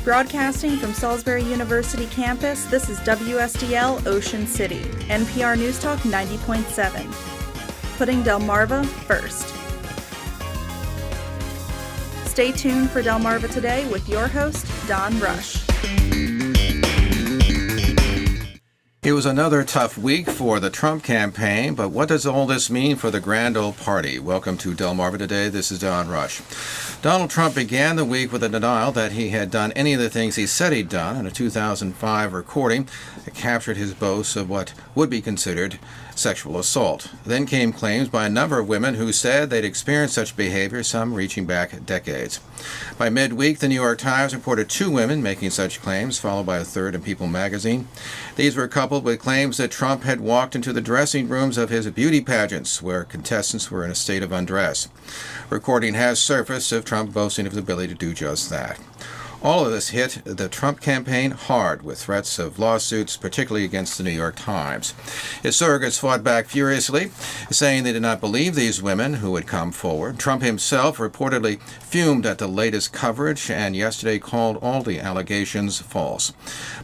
Broadcasting from Salisbury University campus, this is WSDL Ocean City, NPR News Talk 90.7. Putting Delmarva first. Stay tuned for Delmarva Today with your host, Don Rush. It was another tough week for the Trump campaign, but what does all this mean for the grand old party? Welcome to Delmarva Today. This is Don Rush. Donald Trump began the week with a denial that he had done any of the things he said he'd done in a 2005 recording that captured his boasts of what would be considered sexual assault. Then came claims by a number of women who said they'd experienced such behavior, some reaching back decades. By midweek, the New York Times reported 2 women making such claims, followed by a third in People magazine. These were coupled with claims that Trump had walked into the dressing rooms of his beauty pageants, where contestants were in a state of undress. Recording has surfaced of Trump boasting of his ability to do just that. All of this hit the Trump campaign hard, with threats of lawsuits, particularly against the New York Times. His surrogates fought back furiously, saying they did not believe these women who had come forward. Trump himself reportedly fumed at the latest coverage and yesterday called all the allegations false.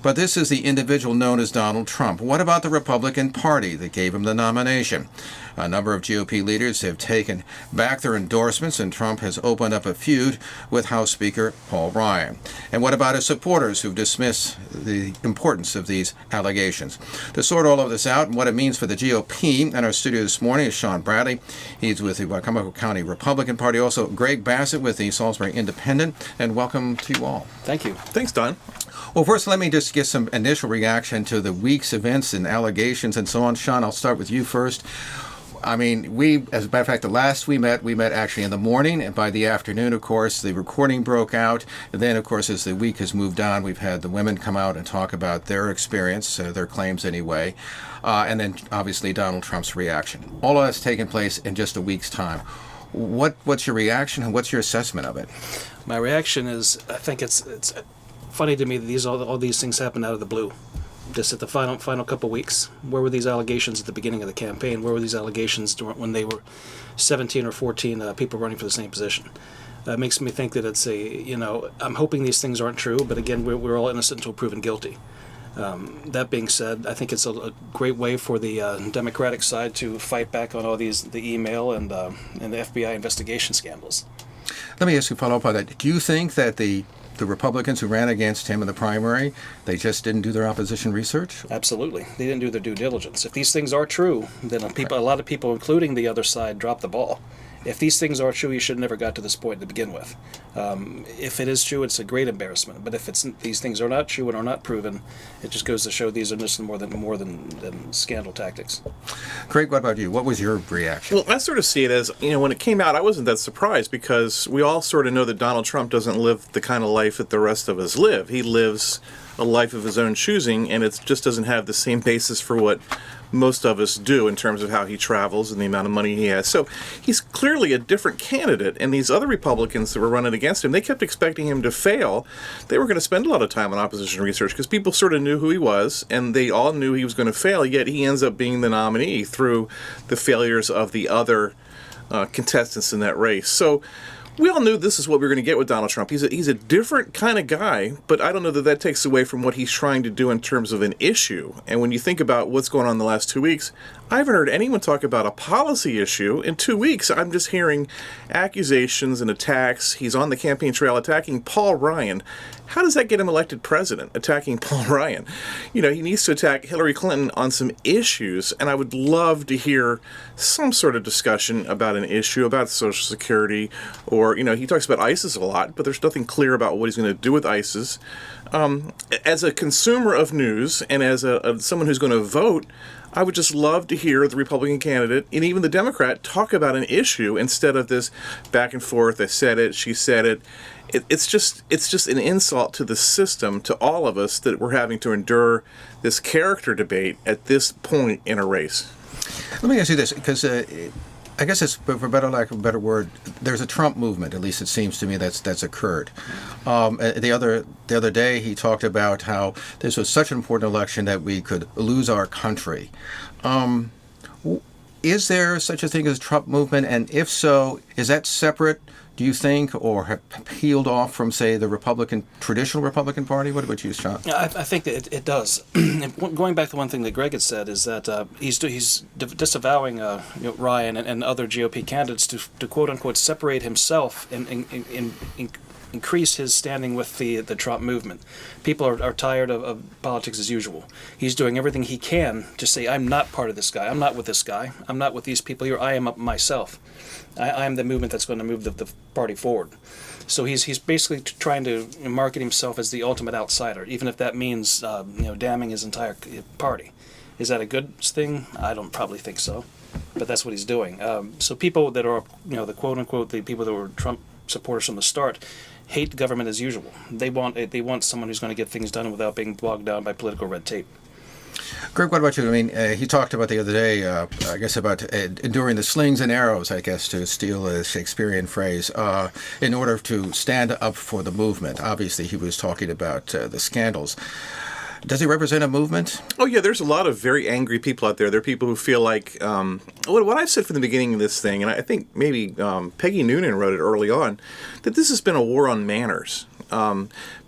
But this is the individual known as Donald Trump. What about the Republican Party that gave him the nomination? A number of GOP leaders have taken back their endorsements, and Trump has opened up a feud with House Speaker Paul Ryan. And what about his supporters who've dismissed the importance of these allegations? To sort all of this out and what it means for the GOP, in our studio this morning is Shawn Bradley. He's with the Wicomico County Republican Party. Also, Greg Bassett with the Salisbury Independent. And welcome to you all. Thank you. Thanks, Don. Well, first, let me just get some initial reaction to the week's events and allegations and so on. Shawn, I'll start with you first. I mean, as a matter of fact, the last we met actually in the morning, and by the afternoon, of course, the recording broke out. And then, of course, as the week has moved on, we've had the women come out and talk about their experience, their claims anyway, and then, obviously, Donald Trump's reaction. All of that's taken place in just a week's time. What's your reaction, and what's your assessment of it? My reaction is, I think it's funny to me that all these things happen out of the blue. Just at the final couple weeks. Where were these allegations at the beginning of the campaign? Where were these allegations when they were 17 or 14 people running for the same position? It makes me think that it's I'm hoping these things aren't true, but again, we're all innocent until proven guilty. That being said, I think it's a great way for the Democratic side to fight back on all the email and the FBI investigation scandals. Let me ask you a follow-up on that. Do you think that the Republicans who ran against him in the primary, they just didn't do their opposition research? Absolutely. They didn't do their due diligence. If these things are true, then a lot of people, including the other side, dropped the ball. If these things are true, you should have never got to this point to begin with. If it is true, it's a great embarrassment. But if these things are not true and are not proven, it just goes to show these are just more than scandal tactics. Craig, what about you? What was your reaction? Well, I sort of see it as, when it came out, I wasn't that surprised because we all sort of know that Donald Trump doesn't live the kind of life that the rest of us live. He lives a life of his own choosing, and it just doesn't have the same basis for what most of us do in terms of how he travels and the amount of money he has. So he's clearly a different candidate, and these other Republicans that were running against him, they kept expecting him to fail. They were going to spend a lot of time on opposition research because people sort of knew who he was, and they all knew he was going to fail, yet he ends up being the nominee through the failures of the other contestants in that race. So we all knew this is what we were going to get with Donald Trump. He's a different kind of guy, but I don't know that takes away from what he's trying to do in terms of an issue. And when you think about what's going on the last 2 weeks, I haven't heard anyone talk about a policy issue in 2 weeks. I'm just hearing accusations and attacks. He's on the campaign trail attacking Paul Ryan. How does that get him elected president, attacking Paul Ryan? He needs to attack Hillary Clinton on some issues, and I would love to hear some sort of discussion about an issue, about Social Security, or, he talks about ISIS a lot, but there's nothing clear about what he's going to do with ISIS. As a consumer of news and as someone who's going to vote, I would just love to hear the Republican candidate and even the Democrat talk about an issue instead of this back and forth. I said it, she said it. It's just an insult to the system, to all of us, that we're having to endure this character debate at this point in a race. Let me ask you this, because I guess it's, for lack of a better word, there's a Trump movement, at least it seems to me, that's occurred. The other day he talked about how this was such an important election that we could lose our country. is there such a thing as a Trump movement? And if so, is that separate, do you think, or have peeled off from, say, the traditional Republican Party? What about you, Shawn? I think that it does. And going back to one thing that Greg had said is that he's disavowing Ryan and other GOP candidates to quote unquote separate himself and increase his standing with the Trump movement. People are tired of politics as usual. He's doing everything he can to say, I'm not part of this guy. I'm not with this guy. I'm not with these people here. I am myself. I am the movement that's going to move the party forward. So he's basically trying to market himself as the ultimate outsider, even if that means damning his entire party. Is that a good thing? I don't probably think so, but that's what he's doing. So people that are the quote unquote the people that were Trump supporters from the start hate government as usual. They want someone who's going to get things done without being bogged down by political red tape. Greg, what about you? I mean, he talked about the other day, I guess, about enduring the slings and arrows, I guess, to steal a Shakespearean phrase, in order to stand up for the movement. Obviously, he was talking about the scandals. Does he represent a movement? Oh, yeah, there's a lot of very angry people out there. There are people who feel like, what I've said from the beginning of this thing, and I think maybe Peggy Noonan wrote it early on, that this has been a war on manners.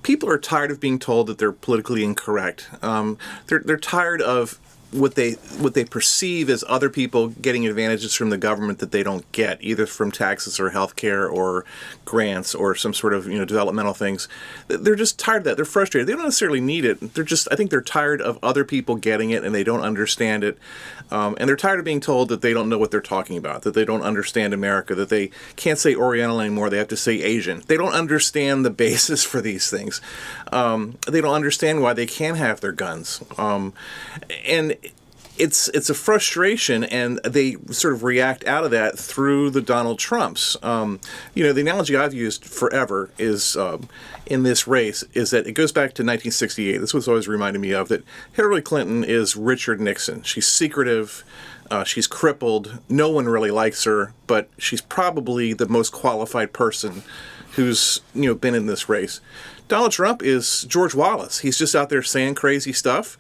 People are tired of being told that they're politically incorrect. They're tired of what they perceive as other people getting advantages from the government that they don't get, either from taxes or health care or grants or some sort of developmental things. They're just tired of that. They're frustrated. They don't necessarily need it. I think they're tired of other people getting it and they don't understand it. And they're tired of being told that they don't know what they're talking about, that they don't understand America, that they can't say Oriental anymore, they have to say Asian. They don't understand the basis for these things. They don't understand why they can have their guns. And it's a frustration, and they sort of react out of that through the Donald Trumps. The analogy I've used forever is in this race is that it goes back to 1968. This was always reminding me of that Hillary Clinton is Richard Nixon. She's secretive. She's crippled. No one really likes her, but she's probably the most qualified person who's been in this race. Donald Trump is George Wallace. He's just out there saying crazy stuff,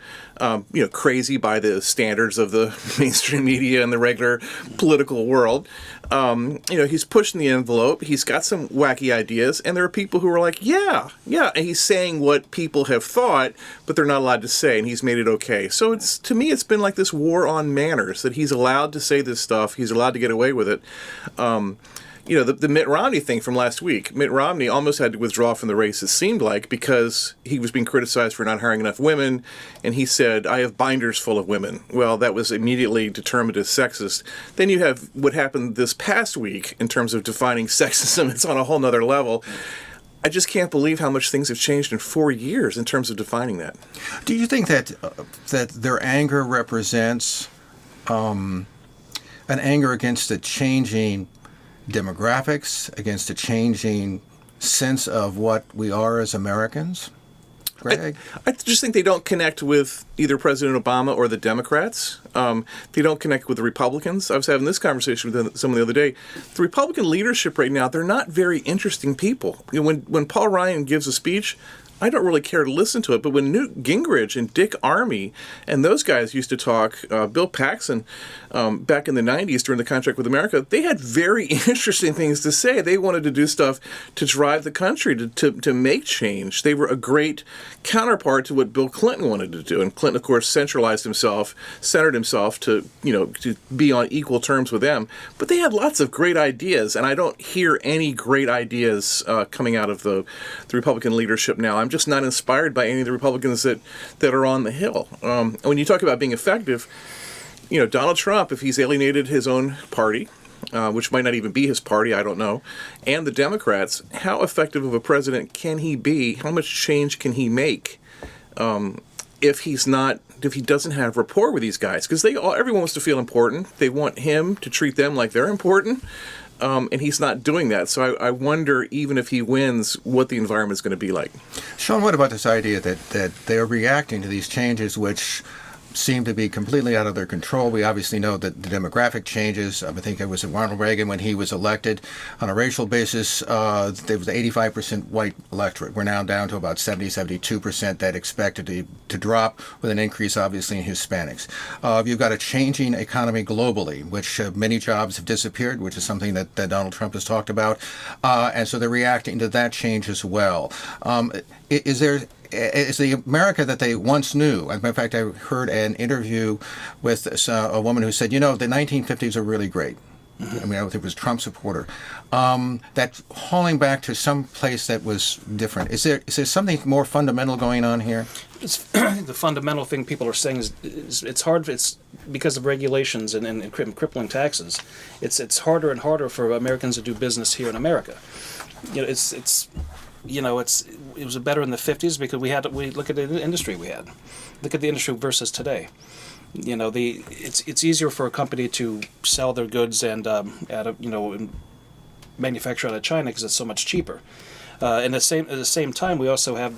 crazy by the standards of the mainstream media and the regular political world. He's pushing the envelope. He's got some wacky ideas, and there are people who are like, yeah, and he's saying what people have thought, but they're not allowed to say, and he's made it okay. So to me, it's been like this war on manners, that he's allowed to say this stuff. He's allowed to get away with it. The Mitt Romney thing from last week. Mitt Romney almost had to withdraw from the race, it seemed like, because he was being criticized for not hiring enough women, and he said, I have binders full of women. Well, that was immediately determined as sexist. Then you have what happened this past week in terms of defining sexism. It's on a whole nother level. I just can't believe how much things have changed in 4 years in terms of defining that. Do you think that their anger represents an anger against the changing demographics, against a changing sense of what we are as Americans? Greg? I just think they don't connect with either President Obama or the Democrats. They don't connect with the Republicans. I was having this conversation with someone the other day. The Republican leadership right now, they're not very interesting people. When Paul Ryan gives a speech, I don't really care to listen to it, but when Newt Gingrich and Dick Armey and those guys used to talk, Bill Paxton, back in the 90s during the Contract with America, they had very interesting things to say. They wanted to do stuff to drive the country, to make change. They were a great counterpart to what Bill Clinton wanted to do. And Clinton, of course, centered himself to be on equal terms with them. But they had lots of great ideas, and I don't hear any great ideas coming out of the Republican leadership now. I'm just not inspired by any of the Republicans that are on the Hill. When you talk about being effective, Donald Trump, if he's alienated his own party, which might not even be his party, I don't know, and the Democrats, how effective of a president can he be? How much change can he make if he doesn't have rapport with these guys? Because everyone wants to feel important. They want him to treat them like they're important. And he's not doing that. So I wonder, even if he wins, what the environment's going to be like. Shawn, what about this idea that they're reacting to these changes which seem to be completely out of their control. We obviously know that the demographic changes. I think it was Ronald Reagan when he was elected. On a racial basis, there was 85% white electorate. We're now down to about 72% that expected to drop, with an increase, obviously, in Hispanics. You've got a changing economy globally, which many jobs have disappeared, which is something that Donald Trump has talked about. And so they're reacting to that change as well. Is the America that they once knew? In fact, I heard an interview with a woman who said, the 1950s are really great. I mean, it was a Trump supporter. That hauling back to some place that was different. Is there something more fundamental going on here? The fundamental thing people are saying is it's hard. It's because of regulations and crippling taxes. It's harder and harder for Americans to do business here in America. It was better in the 50s because we look at the industry we had. Look at the industry versus today. It's easier for a company to sell their goods and manufacture out of China because it's so much cheaper. At the same time, we also have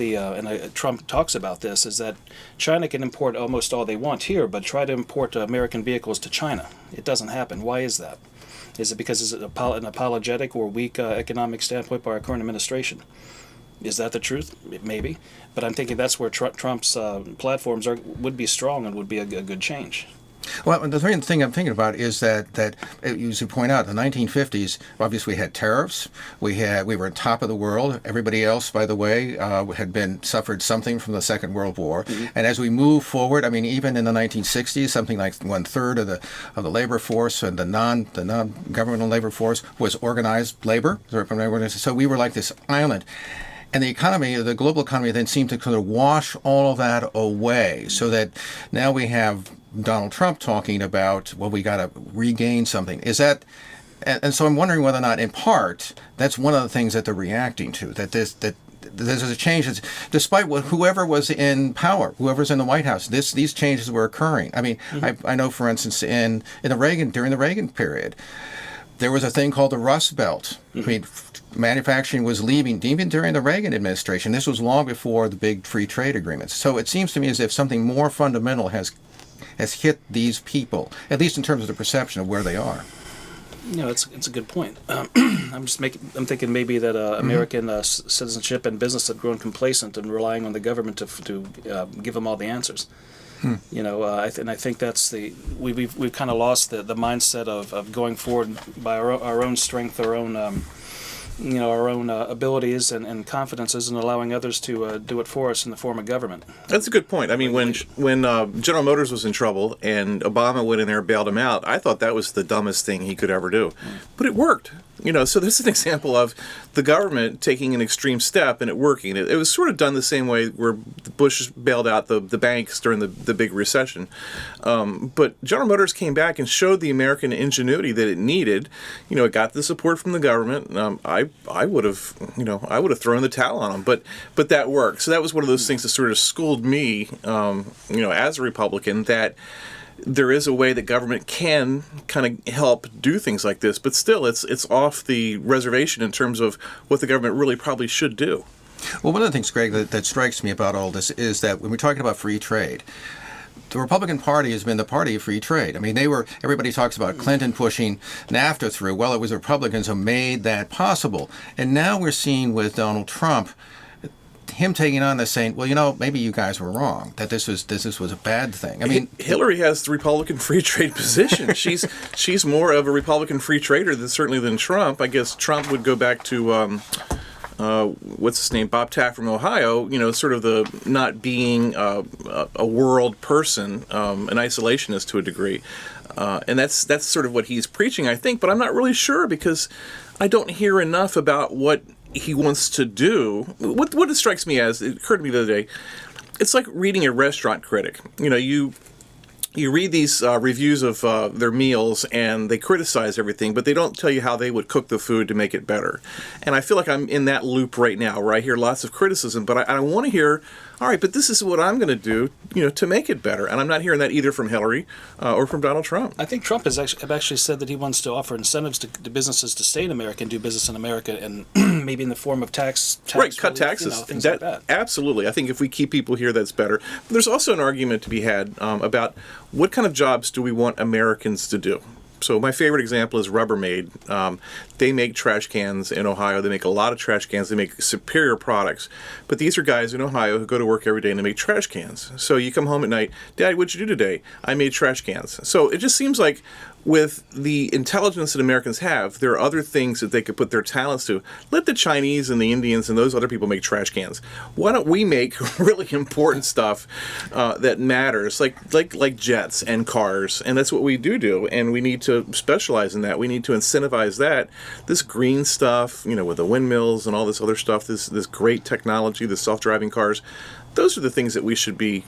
Trump talks about this, is that China can import almost all they want here, but try to import American vehicles to China. It doesn't happen. Why is that? Is it because it's an apologetic or weak economic standpoint by our current administration? Is that the truth? Maybe. But I'm thinking that's where Trump's platforms would be strong and would be a good change. Well, the thing I'm thinking about is that as you point out, the 1950s, obviously we had tariffs. We were on top of the world. Everybody else, by the way, had suffered something from the Second World War. Mm-hmm. And as we move forward, I mean, even in the 1960s, something like 1/3 of the labor force and the non-governmental labor force was organized labor. So we were like this island. And the economy, the global economy, then seemed to kind of wash all of that away, so that now we have Donald Trump talking about, well, we got to regain something. Is that, and so I'm wondering whether or not, in part, that's one of the things that they're reacting to, that there's a change. Despite whoever was in power, whoever's in the White House, these changes were occurring. I mean, mm-hmm. I know, for instance, during the Reagan period, there was a thing called the Rust Belt. Mm-hmm. I mean, manufacturing was leaving even during the Reagan administration. This was long before the big free trade agreements. So it seems to me as if something more fundamental has hit these people, at least in terms of the perception of where they are. It's a good point. I'm thinking maybe that American citizenship and business have grown complacent and relying on the government to give them all the answers. I think that's we've kind of lost the mindset of going forward by our own strength, our own abilities and confidences, and allowing others to do it for us in the form of government. That's a good point. I mean, when General Motors was in trouble and Obama went in there and bailed him out, I thought that was the dumbest thing he could ever do. But it worked. So this is an example of the government taking an extreme step and it working. It was sort of done the same way where Bush bailed out the banks during the big recession. But General Motors came back and showed the American ingenuity that it needed. It got the support from the government. I would have thrown the towel on them, but that worked. So that was one of those things that sort of schooled me, as a Republican, that there is a way that government can kind of help do things like this, but still it's off the reservation in terms of what the government really probably should do. Well, one of the things, Greg, that strikes me about all this is that when we're talking about free trade, the Republican Party has been the party of free trade. I mean, everybody talks about Clinton pushing NAFTA through. Well, it was the Republicans who made that possible. And now we're seeing with Donald Trump, him taking on this, saying, well, maybe you guys were wrong, that this was a bad thing. I mean, Hillary has the Republican free trade position. She's more of a Republican free trader than Trump. I guess Trump would go back to what's his name, Bob Taft from Ohio. Sort of the not being a world person, an isolationist to a degree, and that's sort of what he's preaching, I think. But I'm not really sure because I don't hear enough about what he wants to do. What it strikes me as, it occurred to me the other day, it's like reading a restaurant critic. you read these reviews of their meals, and they criticize everything, but they don't tell you how they would cook the food to make it better. And I feel like I'm in that loop right now, where I hear lots of criticism, but I want to hear, all right, but this is what I'm going to do, to make it better. And I'm not hearing that either from Hillary or from Donald Trump. I think Trump has actually said that he wants to offer incentives to businesses to stay in America and do business in America, and maybe in the form of tax right, cut relief, taxes. Things like that. Absolutely. I think if we keep people here, that's better. But there's also an argument to be had about what kind of jobs do we want Americans to do? So my favorite example is Rubbermaid. They make trash cans in Ohio. They make a lot of trash cans. They make superior products. But these are guys in Ohio who go to work every day and they make trash cans. So you come home at night, Dad, what'd you do today? I made trash cans. So it just seems like with the intelligence that Americans have, there are other things that they could put their talents to. Let the Chinese and the Indians and those other people make trash cans. Why don't we make really important stuff that matters, like jets and cars? And that's what we do. And we need to specialize in that. We need to incentivize that. This green stuff, with the windmills and all this other stuff, this great technology, the self-driving cars. Those are the things that we should be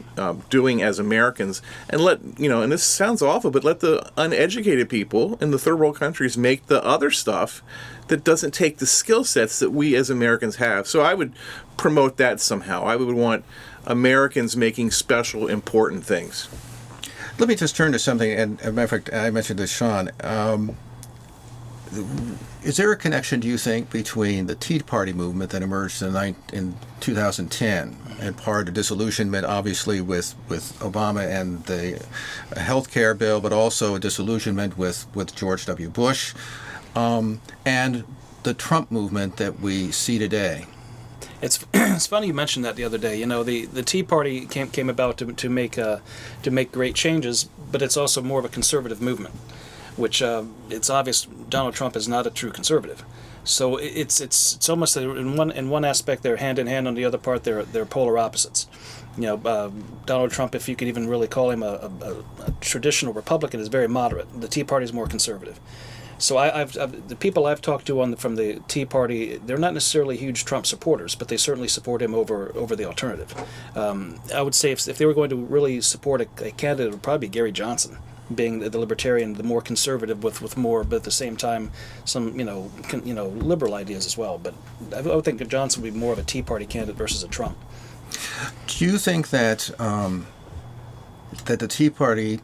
doing as Americans, and and this sounds awful, but let the uneducated people in the third world countries make the other stuff that doesn't take the skill sets that we as Americans have. So I would promote that somehow. I would want Americans making special, important things. Let me just turn to something, and as a matter of fact, I mentioned this, Shawn. Is there a connection, do you think, between the Tea Party movement that emerged in 2010 and part of disillusionment, obviously, with Obama and the health care bill, but also a disillusionment with George W. Bush, and the Trump movement that we see today? It's funny you mentioned that the other day. The Tea Party came about to make great changes, but it's also more of a conservative movement, which it's obvious Donald Trump is not a true conservative. So it's almost in one aspect they're hand in hand. On the other part, they're polar opposites. Donald Trump, if you could even really call him a traditional Republican, is very moderate. The Tea Party is more conservative. So the people I've talked to from the Tea Party, they're not necessarily huge Trump supporters, but they certainly support him over the alternative. I would say if they were going to really support a candidate, it would probably be Gary Johnson, being the libertarian, the more conservative with more, but at the same time some liberal ideas as well. But I would think that Johnson would be more of a Tea Party candidate versus a Trump. Do you think that that the Tea Party,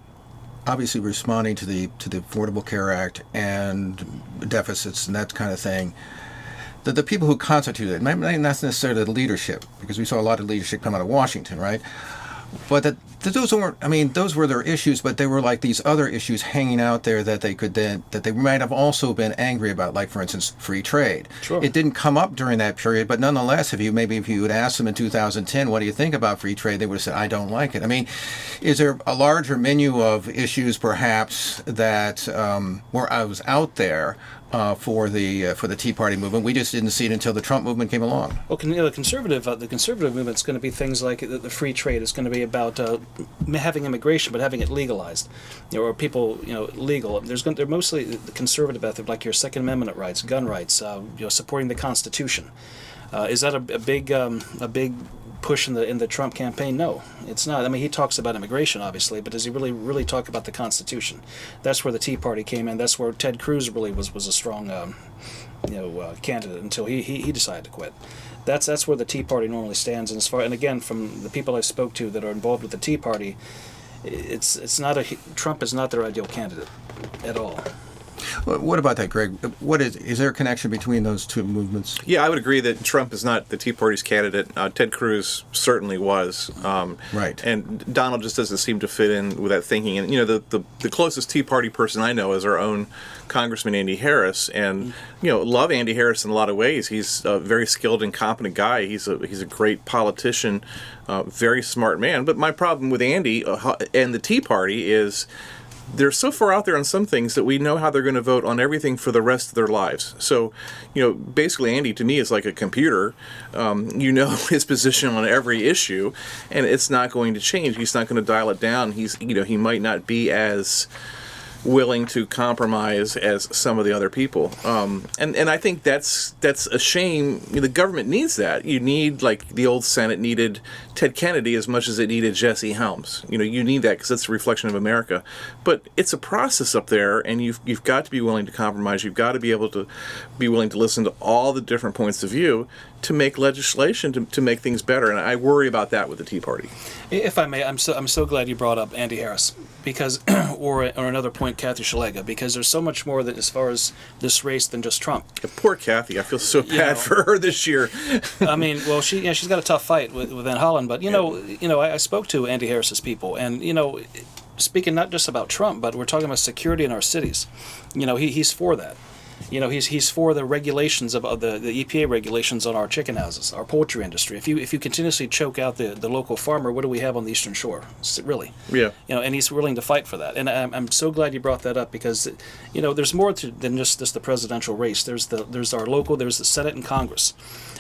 obviously responding to the Affordable Care Act and deficits and that kind of thing, that the people who constituted it, not necessarily the leadership, because we saw a lot of leadership come out of Washington, right? But that those weren't, those were their issues, but they were like these other issues hanging out there that they might have also been angry about, like, for instance, free trade. Sure. It didn't come up during that period, but nonetheless, if you would ask them in 2010, what do you think about free trade, they would have said, I don't like it. Is there a larger menu of issues, perhaps, that was out there for the Tea Party movement? We just didn't see it until the Trump movement came along. Well, the conservative movement is going to be things like the free trade. It's going to be about having immigration, but having it legalized, or people legal. They're mostly the conservative method, like your Second Amendment rights, gun rights, supporting the Constitution. Is that a big push in the Trump campaign? No, it's not. He talks about immigration, obviously, but does he really talk about the Constitution? That's where the Tea Party came in. That's where Ted Cruz really was a strong candidate until he decided to quit. That's where the Tea Party normally stands. And again, from the people I spoke to that are involved with the Tea Party, Trump is not their ideal candidate at all. What about that, Greg? Is there a connection between those two movements? Yeah, I would agree that Trump is not the Tea Party's candidate. Ted Cruz certainly was. Right. And Donald just doesn't seem to fit in with that thinking. And the closest Tea Party person I know is our own Congressman Andy Harris, and love Andy Harris in a lot of ways. He's a very skilled and competent guy. He's a great politician, very smart man. But my problem with Andy and the Tea Party is they're so far out there on some things that we know how they're going to vote on everything for the rest of their lives. So, basically Andy to me is like a computer. His position on every issue, and it's not going to change. He's not going to dial it down. He might not be as willing to compromise as some of the other people. And I think that's a shame. The government needs that. You need, like the old Senate needed Ted Kennedy as much as it needed Jesse Helms. You need that because it's a reflection of America. But it's a process up there, and you've got to be willing to compromise. You've got to be able to be willing to listen to all the different points of view to make legislation to make things better. And I worry about that with the Tea Party. If I may, I'm so glad you brought up Andy Harris, because or another point, Kathy Szeliga, because there's so much more that as far as this race than just Trump. Poor Kathy, I feel so bad for her this year. I mean, well, she's got a tough fight with Van Hollen, but I spoke to Andy Harris's people, and speaking not just about Trump, but we're talking about security in our cities. He's for that. He's for the regulations of the EPA regulations on our chicken houses, our poultry industry. If you continuously choke out the local farmer, what do we have on the Eastern Shore? Really? Yeah. And he's willing to fight for that. And I'm so glad you brought that up because, there's more than just the presidential race. There's our local, there's the Senate and Congress.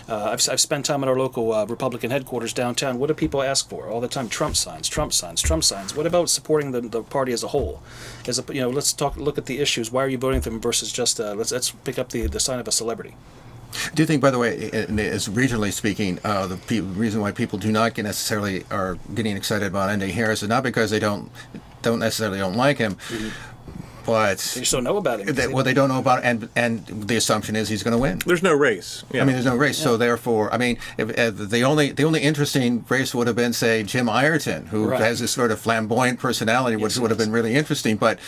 I've spent time at our local Republican headquarters downtown. What do people ask for all the time? Trump signs, Trump signs, Trump signs. What about supporting the party as a whole? Let's look at the issues. Why are you voting for them versus just let's pick up the sign of a celebrity. Do you think, by the way, as regionally speaking, the reason why people do not necessarily are getting excited about Andy Harris is not because they don't necessarily like him, but they just don't know about him. They don't know about it, and the assumption is he's going to win. There's no race. Yeah. I mean, there's no race. Yeah. So therefore, if the only interesting race would have been, say, Jim Ireton, who has this sort of flamboyant personality, which would have been really interesting, but.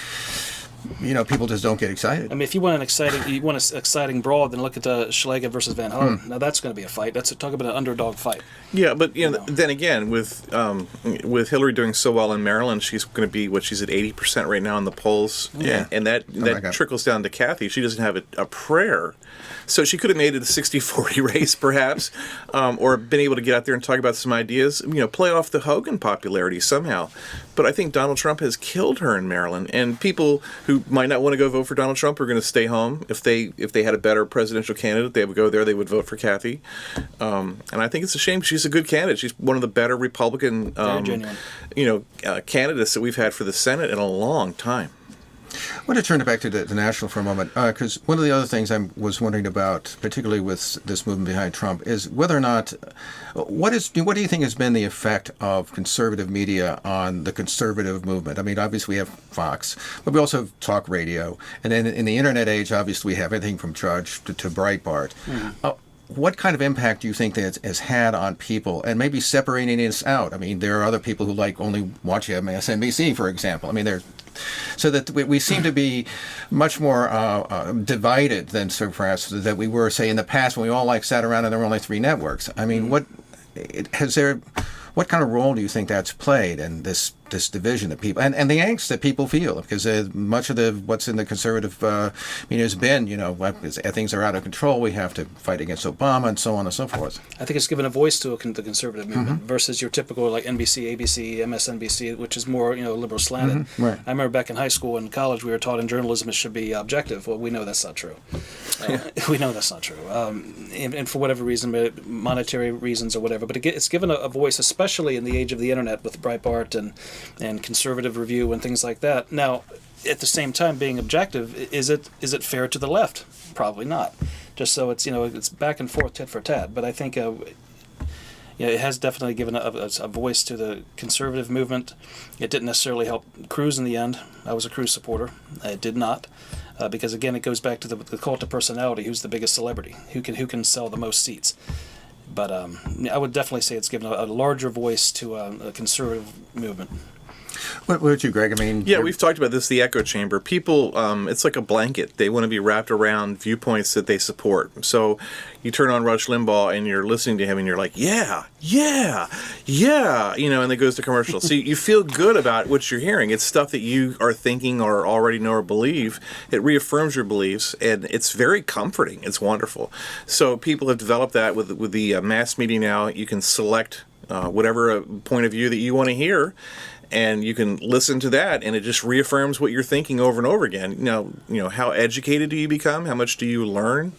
People just don't get excited. I mean, if you want an exciting brawl, then look at Szeliga versus Van Hollen. Now that's going to be a fight. Talk about an underdog fight. Yeah, but then again, with Hillary doing so well in Maryland, she's going to be she's at 80% right now in the polls. Yeah, and that trickles down to Kathy. She doesn't have a prayer, so she could have made it a 60-40 race, perhaps, or been able to get out there and talk about some ideas. Play off the Hogan popularity somehow. But I think Donald Trump has killed her in Maryland, and people who might not want to go vote for Donald Trump are going to stay home. If they had a better presidential candidate, they would go there. They would vote for Kathy, and I think it's a shame. She's a good candidate. She's one of the better Republican, candidates that we've had for the Senate in a long time. I want to turn it back to the national for a moment, because one of the other things I was wondering about, particularly with this movement behind Trump, is whether or not, what do you think has been the effect of conservative media on the conservative movement? I mean, obviously we have Fox, but we also have talk radio, and then in the internet age, obviously we have everything from Drudge to Breitbart. What kind of impact do you think that has had on people, and maybe separating us out? I mean, there are other people who only watch MSNBC, for example. I mean, so that we seem to be much more divided than perhaps that we were, say, in the past when we all sat around and there were only three networks. I mean, what kind of role do you think that's played in this division that people and the angst that people feel? Because much of what's in the conservative media has been, things are out of control. We have to fight against Obama and so on and so forth. I think it's given a voice to the conservative movement versus your typical NBC, ABC, MSNBC, which is more liberal slanted. Right. I remember back in high school and college we were taught in journalism it should be objective. Well, we know that's not true. We know that's not true. And for whatever reason, monetary reasons or whatever, but it's given a voice, especially in the age of the internet with Breitbart and Conservative Review and things like that. Now, at the same time, being objective, is it fair to the left? Probably not. Just so it's back and forth, tit for tat. But I think it has definitely given a voice to the conservative movement. It didn't necessarily help Cruz in the end. I was a Cruz supporter. It did not. Because again, it goes back to the cult of personality. Who's the biggest celebrity? Who can sell the most seats? But I would definitely say it's given a larger voice to a conservative movement. What about you, Greg? I mean, we've talked about this, the echo chamber. People, it's like a blanket. They want to be wrapped around viewpoints that they support. So you turn on Rush Limbaugh and you're listening to him and you're like, yeah, and it goes to commercial. So you feel good about what you're hearing. It's stuff that you are thinking or already know or believe. It reaffirms your beliefs, and it's very comforting. It's wonderful. So people have developed that with the mass media now. You can select whatever point of view that you want to hear. and you can listen to that, and it just reaffirms what you're thinking over and over again. How educated do you become? How much do you learn?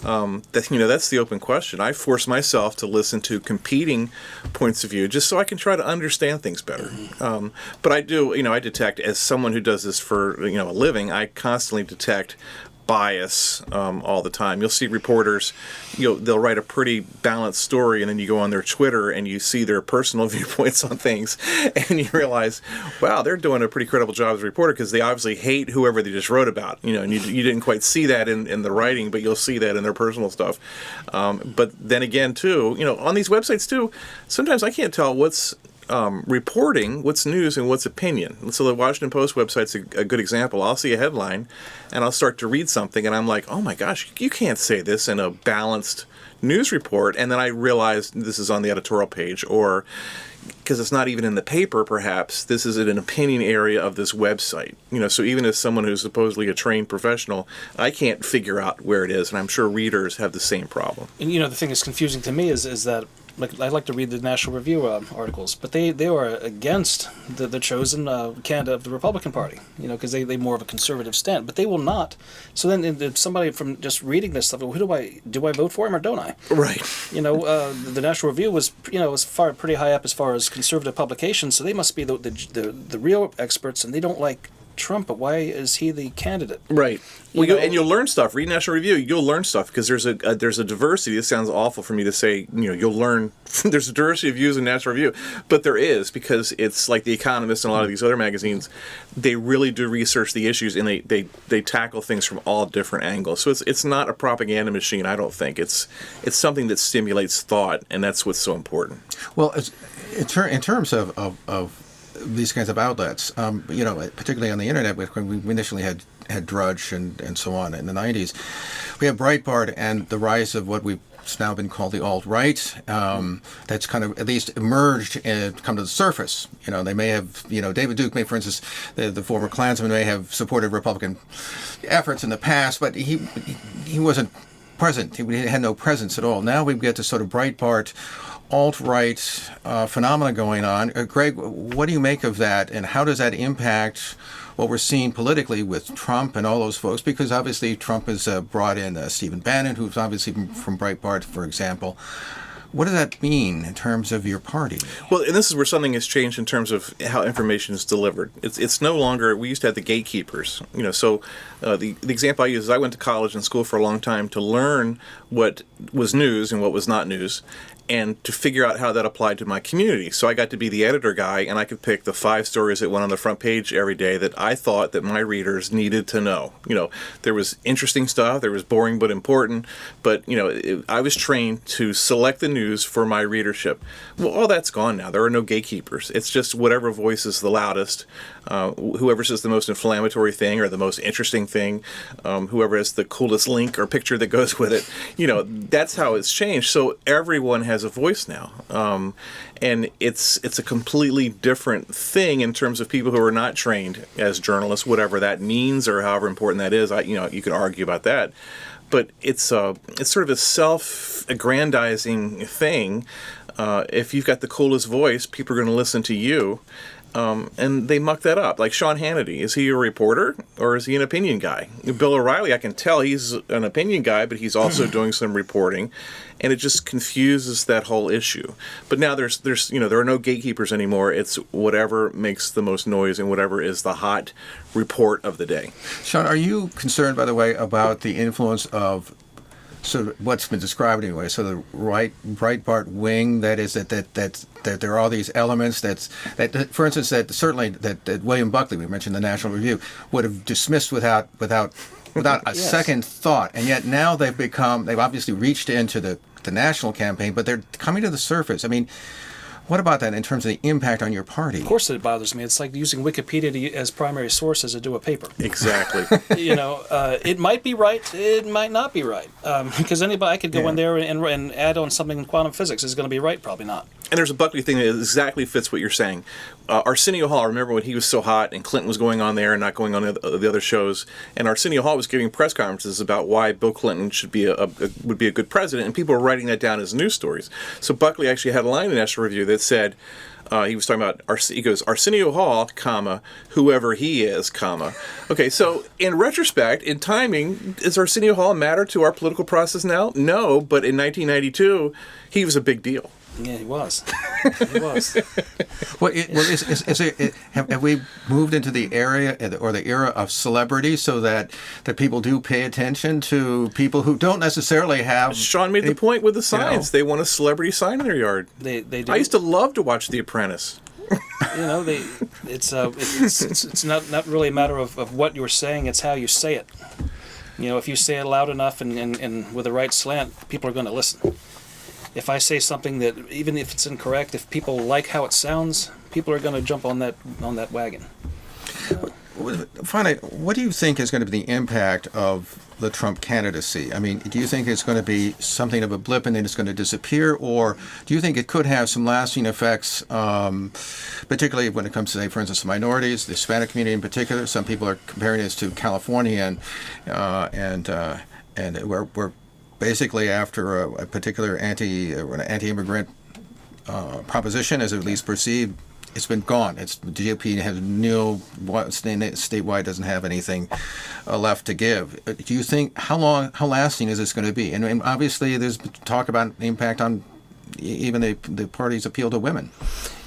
That's the open question. I force myself to listen to competing points of view just so I can try to understand things better. But I do, I detect, as someone who does this for a living, I constantly detect bias all the time. You'll see reporters, they'll write a pretty balanced story, and then you go on their Twitter and you see their personal viewpoints on things, and you realize, wow, they're doing a pretty credible job as a reporter because they obviously hate whoever they just wrote about. And you didn't quite see that in the writing, but you'll see that in their personal stuff. But then again, too, on these websites too, sometimes I can't tell what's reporting, what's news, and what's opinion. So the Washington Post website's a good example. I'll see a headline, and I'll start to read something, and I'm like, oh my gosh, you can't say this in a balanced news report. And then I realize this is on the editorial page, or because it's not even in the paper, perhaps, this is in an opinion area of this website. So even as someone who's supposedly a trained professional, I can't figure out where it is, and I'm sure readers have the same problem. And the thing that's confusing to me is that, I like to read the National Review articles, but they are against the chosen candidate of the Republican Party, because they more of a conservative stand, but they will not. So then if somebody from just reading this stuff, who do I vote for him or don't I? Right. The National Review was pretty high up as far as conservative publications, so they must be the real experts, and they don't like Trump, but why is he the candidate? Right. And you'll learn stuff. Read National Review. You'll learn stuff because there's a diversity. This sounds awful for me to say. You'll learn. There's a diversity of views in National Review, but there is, because it's like The Economist and a lot of these other magazines. They really do research the issues, and they tackle things from all different angles. So it's not a propaganda machine. I don't think it's something that stimulates thought, and that's what's so important. Well, in terms of these kinds of outlets, particularly on the internet, when we initially had Drudge and so on in the 90s, we have Breitbart and the rise of what we've now been called the alt-right. That's kind of at least emerged and come to the surface. They may have, David Duke may, for instance, the former Klansman, may have supported Republican efforts in the past, but he wasn't present. He had no presence at all. Now we get this sort of Breitbart alt-right phenomena going on. Greg, what do you make of that, and how does that impact what we're seeing politically with Trump and all those folks? Because obviously Trump has brought in Stephen Bannon, who's obviously from Breitbart, for example. What does that mean in terms of your party? Well, and this is where something has changed in terms of how information is delivered. It's no longer, we used to have the gatekeepers. So the example I use is I went to college and school for a long time to learn what was news and what was not news, and to figure out how that applied to my community. So I got to be the editor guy, and I could pick the 5 stories that went on the front page every day that I thought that my readers needed to know. There was interesting stuff, there was boring but important, but I was trained to select the news for my readership. Well, all that's gone now. There are no gatekeepers. It's just whatever voice is the loudest, whoever says the most inflammatory thing or the most interesting thing, whoever has the coolest link or picture that goes with it. That's how it's changed. So everyone has a voice now, and it's a completely different thing in terms of people who are not trained as journalists, whatever that means or however important that is. You could argue about that, but it's sort of a self-aggrandizing thing. If you've got the coolest voice, people are going to listen to you. And they muck that up. Like Sean Hannity, is he a reporter or is he an opinion guy? Bill O'Reilly, I can tell he's an opinion guy, but he's also doing some reporting, and it just confuses that whole issue. But now there are no gatekeepers anymore. It's whatever makes the most noise and whatever is the hot report of the day. Shawn, are you concerned, by the way, about the influence of sort of what's been described anyway, so the Breitbart wing, that is that there are all these elements that for instance, that William Buckley, we mentioned the National Review, would have dismissed without a Yes. second thought, and yet now they've obviously reached into the national campaign, but they're coming to the surface. I mean, what about that in terms of the impact on your party? Of course it bothers me. It's like using Wikipedia as primary source as to do a paper. Exactly. It might be right, it might not be right. Because I could go in there and add on something in quantum physics. Is it going to be right? Probably not. And there's a Buckley thing that exactly fits what you're saying. Arsenio Hall, I remember when he was so hot and Clinton was going on there and not going on the other shows, and Arsenio Hall was giving press conferences about why Bill Clinton would be a good president, and people were writing that down as news stories. So Buckley actually had a line in National Review that said, he was talking about, he goes, Arsenio Hall, comma, whoever he is, comma. Okay, so in retrospect, in timing, does Arsenio Hall matter to our political process now? No, but in 1992, he was a big deal. Yeah, he was. He was. Have we moved into the area or the era of celebrity so that people do pay attention to people who don't necessarily have? Shawn made the point with the signs. They want a celebrity sign in their yard. They do. I used to love to watch The Apprentice. It's not really a matter of what you're saying. It's how you say it. If you say it loud enough and with the right slant, people are going to listen. If I say something that, even if it's incorrect, if people like how it sounds, people are going to jump on that wagon. Finally, what do you think is going to be the impact of the Trump candidacy? I mean, do you think it's going to be something of a blip and then it's going to disappear, or do you think it could have some lasting effects, particularly when it comes to, say, for instance, minorities, the Hispanic community in particular? Some people are comparing this to California, and we're basically after a particular anti-immigrant proposition, as at least perceived, it's been gone. The GOP has statewide doesn't have anything left to give. Do you think how lasting is this going to be? And obviously, there's talk about the impact on even the party's appeal to women.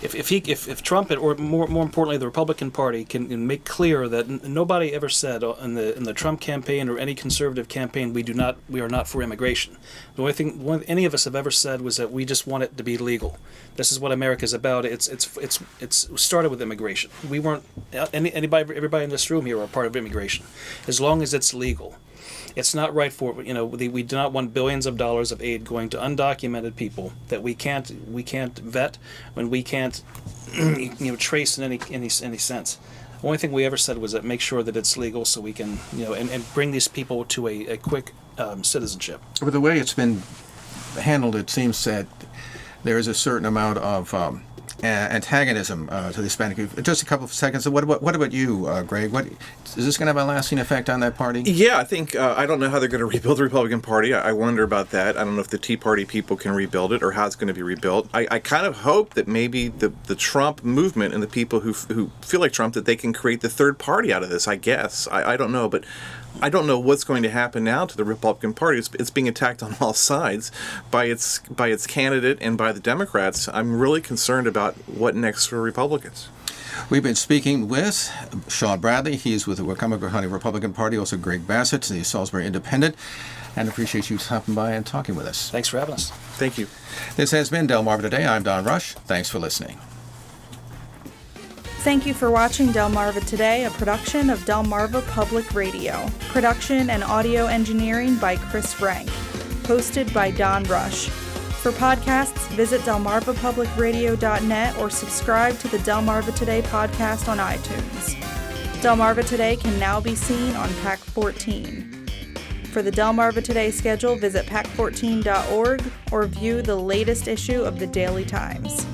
If Trump, or more importantly, the Republican Party can make clear that nobody ever said in the Trump campaign or any conservative campaign we are not for immigration. The only thing any of us have ever said was that we just want it to be legal. This is what America's about. It's started with immigration. We weren't everybody in this room here are part of immigration, as long as it's legal. It's not right for we do not want billions of dollars of aid going to undocumented people that we can't vet, when we can't trace in any sense. The only thing we ever said was that make sure that it's legal so we can and bring these people to a quick citizenship. But the way it's been handled, it seems that there is a certain amount of antagonism to the Hispanic people. Just a couple of seconds. What about you, Greg? Is this going to have a lasting effect on that party? Yeah, I think I don't know how they're going to rebuild the Republican Party. I wonder about that. I don't know if the Tea Party people can rebuild it or how it's going to be rebuilt. I kind of hope that maybe the Trump movement and the people who feel like Trump, that they can create the third party out of this. I guess I don't know, but I don't know what's going to happen now to the Republican Party. It's being attacked on all sides by its candidate and by the Democrats. I'm really concerned about what next for Republicans. We've been speaking with Shawn Bradley. He's with the Wicomico County Republican Party. Also Greg Bassett, the Salisbury Independent. And appreciate you stopping by and talking with us. Thanks for having us. Thank you. This has been Delmarva Today. I'm Don Rush. Thanks for listening. Thank you for watching Delmarva Today, a production of Delmarva Public Radio. Production and audio engineering by Chris Frank. Hosted by Don Rush. For podcasts, visit delmarvapublicradio.net or subscribe to the Delmarva Today podcast on iTunes. Delmarva Today can now be seen on PAC 14. For the Delmarva Today schedule, visit pac14.org or view the latest issue of the Daily Times.